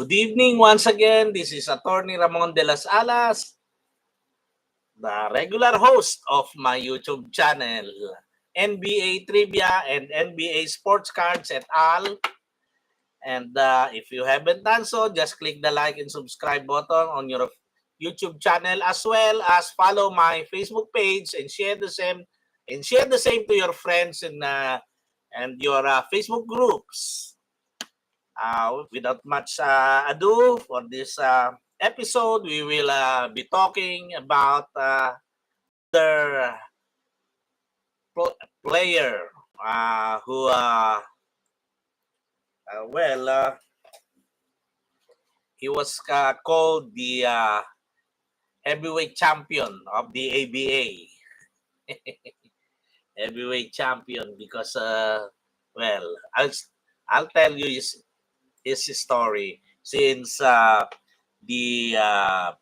Good evening once again. This is Attorney Ramon de las Alas, the regular host of my YouTube channel, NBA Trivia and NBA Sports Cards et al. And if you haven't done so, just click the like and subscribe button on your YouTube channel, as well as follow my Facebook page and share the same to your friends and your Facebook groups. Without much ado, for this episode, we will be talking about their player who, he was called the heavyweight champion of the ABA. Heavyweight champion because, I'll tell you his story since the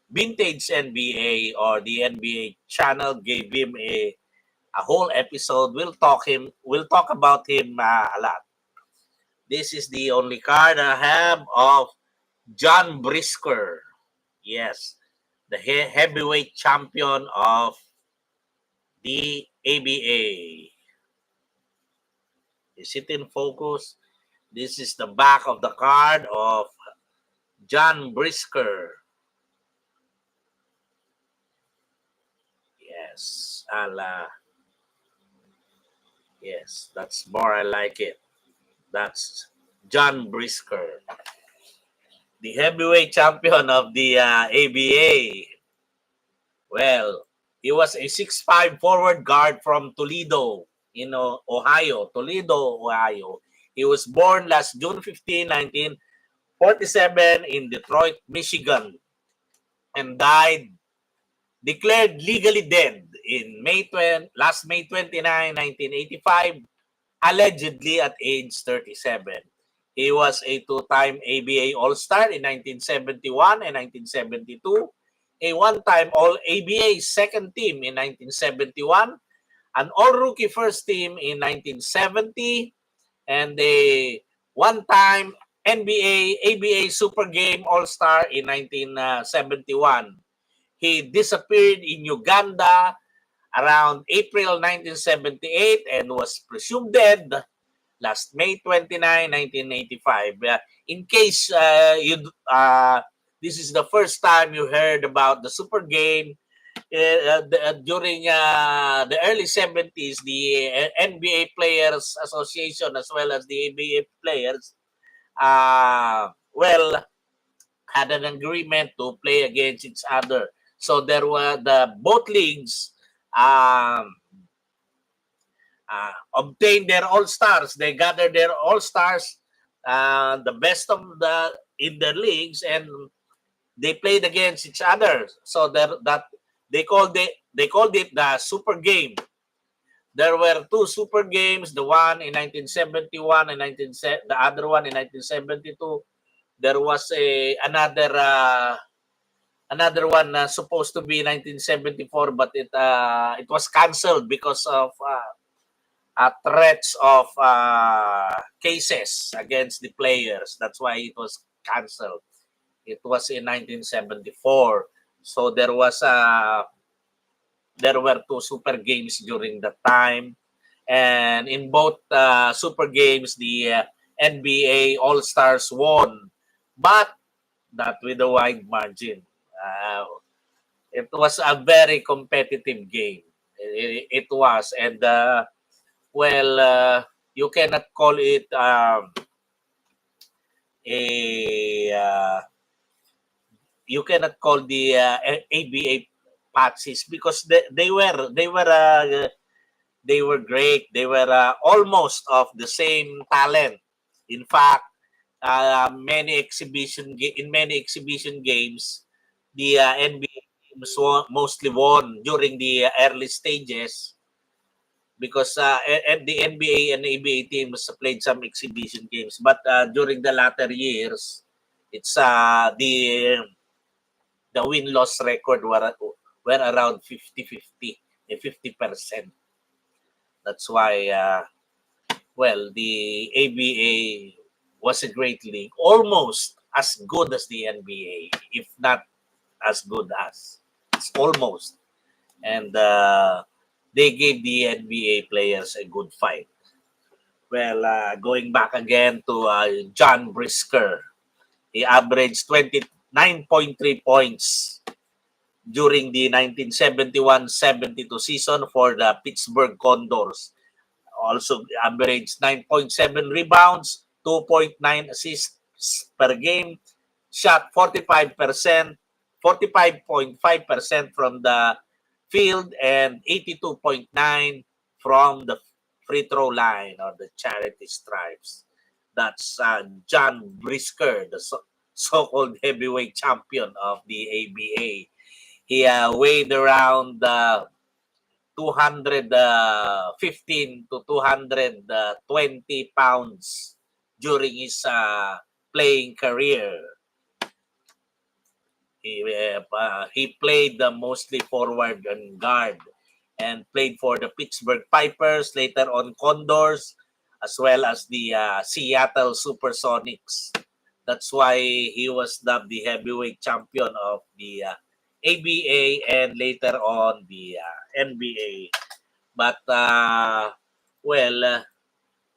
vintage NBA or the NBA channel gave him a whole episode. We'll talk about him a lot. This is the only card I have of John Brisker. Yes, the heavyweight champion of the ABA. Is it in focus? This is the back of the card of John Brisker. Yes, yes, that's more I like it. That's John Brisker, the heavyweight champion of the ABA. Well, he was a 6'5" forward guard from Toledo, Ohio. Toledo, Ohio. He was born last June 15, 1947 in Detroit, Michigan, and declared legally dead in last May 29, 1985, allegedly at age 37. He was a two-time ABA All-Star in 1971 and 1972, a one-time All-ABA second team in 1971, an All-Rookie first team in 1970, and a one-time NBA ABA Super Game All-Star in 1971. He disappeared in Uganda around April 1978 and was presumed dead last May 29, 1985. In case this is the first time you heard about the Super Game, during the early 70s, the NBA Players Association as well as the ABA players, had an agreement to play against each other. So there were both leagues obtained their all-stars. They gathered their all-stars, the best of in their leagues, and they played against each other. So that they called it the Super Game. There were two Super Games, the one in 1971 and the other one in 1972. There was another one supposed to be 1974, but it was canceled because of threats of cases against the players. That's why it was canceled. It was in 1974. So there were two Super Games during that time, and in both Super Games, the NBA All Stars won, but not with a wide margin. It was a very competitive game. It was, and you cannot call it you cannot call the ABA patsies because they were great. They were almost of the same talent. In fact, many exhibition games, the NBA teams mostly won during the early stages because the NBA and ABA teams played some exhibition games. But during the latter years, it's the win-loss record were around 50-50, 50%. That's why, the ABA was a great league. Almost as good as the NBA, if not as good as. It's almost. And they gave the NBA players a good fight. Well, going back again to John Brisker, he averaged 29.3 points during the 1971-72 season for the Pittsburgh Condors. Also averaged 9.7 rebounds, 2.9 assists per game, shot 45%, 45.5% from the field, and 82.9 from the free throw line or the charity stripes. That's John Brisker, the so-called heavyweight champion of the ABA. He weighed around 215 to 220 pounds during his playing career. He played mostly forward and guard and played for the Pittsburgh Pipers, later on Condors, as well as the Seattle Supersonics. That's why he was dubbed the heavyweight champion of the ABA and later on the NBA. But,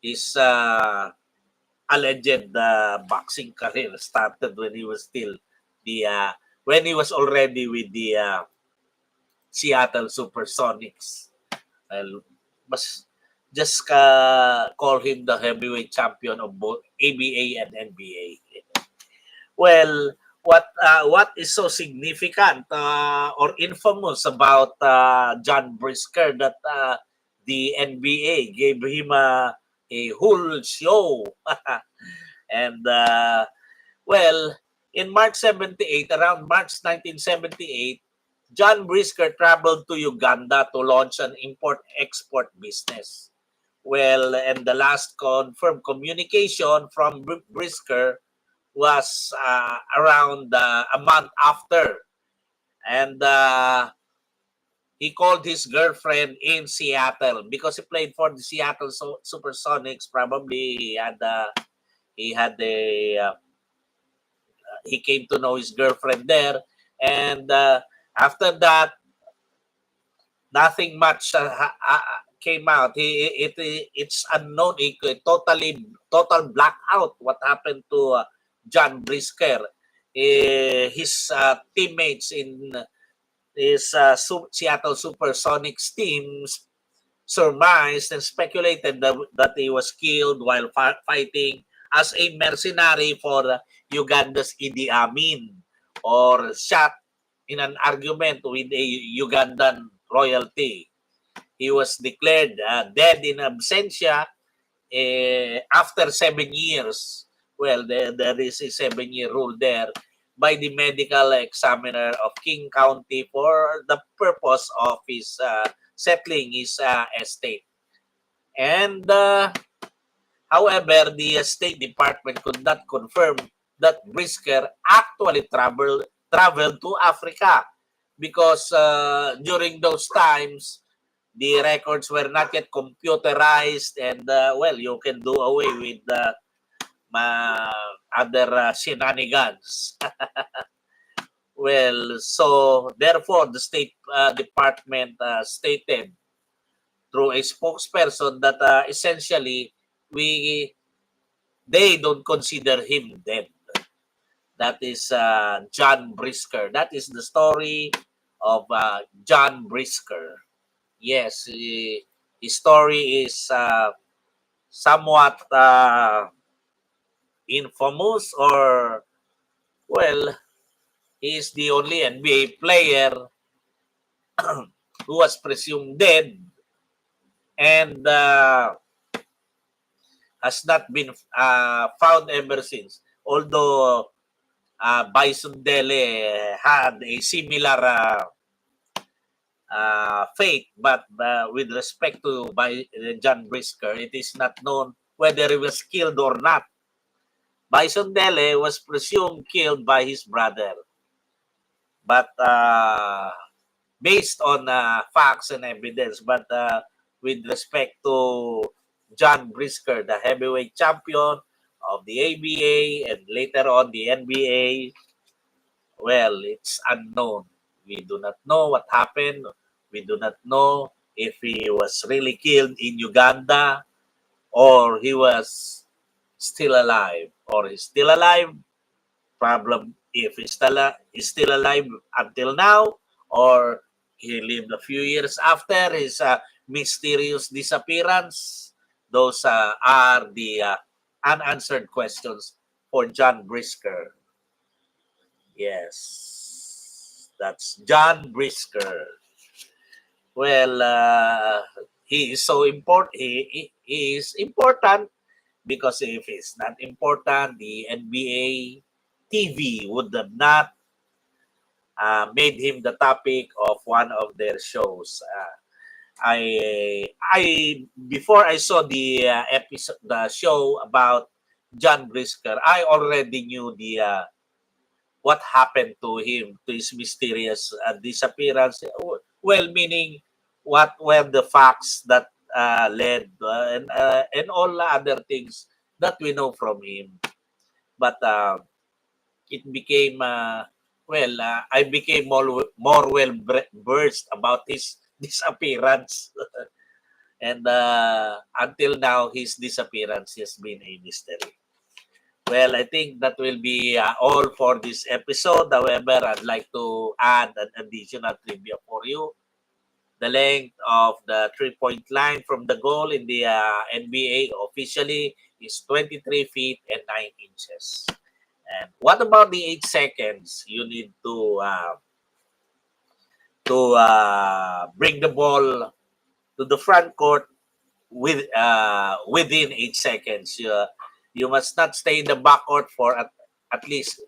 his alleged boxing career started when he was still the when he was already with the Seattle Supersonics. Well, mas just call him the heavyweight champion of both ABA and NBA. Well, what is so significant or infamous about John Brisker that the NBA gave him a whole show? And in March 78, around March 1978, John Brisker traveled to Uganda to launch an import-export business. Well, and the last confirmed communication from Brisker was around a month after. And he called his girlfriend in Seattle because he played for the Seattle Supersonics. Probably he came to know his girlfriend there, and after that, nothing much came out. It's unknown. Total blackout. What happened to John Brisker? His teammates in his Seattle Supersonics teams surmised and speculated that he was killed while fighting as a mercenary for Uganda's Idi Amin, or shot in an argument with a Ugandan royalty. He was declared dead in absentia after 7 years. Well, there is a 7-year rule there by the medical examiner of King County for the purpose of his settling his estate. And however, the State Department could not confirm that Brisker actually traveled to Africa because during those times, the records were not yet computerized, and you can do away with other shenanigans. Well, so therefore, the State Department stated through a spokesperson that essentially they don't consider him dead. That is John Brisker. That is the story of John Brisker. Yes, his story is somewhat infamous, or he is the only NBA player who was presumed dead and has not been found ever since. Although Bison Dele had a similar fate, but with respect to John Brisker, it is not known whether he was killed or not. Bison Dele was presumed killed by his brother, but based on facts and evidence. But with respect to John Brisker, the heavyweight champion of the ABA and later on the NBA, well, it's unknown. We do not know what happened. We do not know if he was really killed in Uganda or he was still alive. Or he's still alive, problem if he's still alive until now, or he lived a few years after his mysterious disappearance. Those are the unanswered questions for John Brisker. Yes, that's John Brisker. Well, he is so important. He is important because if it's not important, the NBA TV would have not made him the topic of one of their shows. I before I saw the episode, the show about John Brisker, I already knew the what happened to him, to his mysterious disappearance. Well, meaning what were the facts that led and all other things that we know from him. But it became I became more well versed about his disappearance, and until now, his disappearance has been a mystery. Well, I think that will be all for this episode. However, I'd like to add an additional trivia for you. The length of the three-point line from the goal in the NBA officially is 23 feet and 9 inches. And what about the 8 seconds you need to bring the ball to the front court within 8 seconds? You must not stay in the backcourt for at least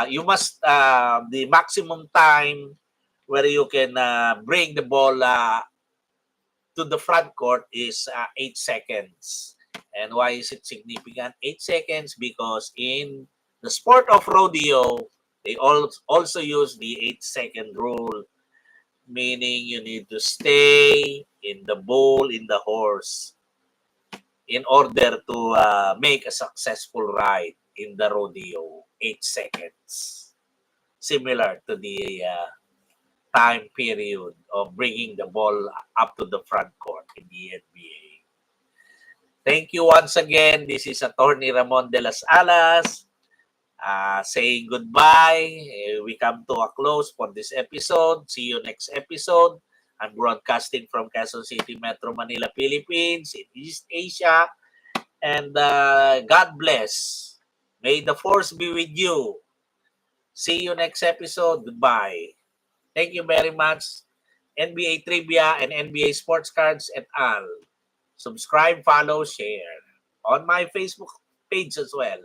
you must the maximum time where you can bring the ball to the front court is 8 seconds. And why is it significant? 8 seconds because in the sport of rodeo, they also use the 8-second rule, meaning you need to stay in the bull, in the horse, in order to make a successful ride in the rodeo. 8 seconds. Similar to the time period of bringing the ball up to the front court in the NBA. Thank you once again. This is Attorney Ramon de las Alas saying goodbye. We come to a close for this episode. See you next episode. I'm broadcasting from Quezon City, Metro Manila, Philippines, in East Asia. And God bless. May the force be with you. See you next episode. Goodbye. Thank you very much. NBA Trivia and NBA Sports Cards et al. Subscribe, follow, share on my Facebook page as well.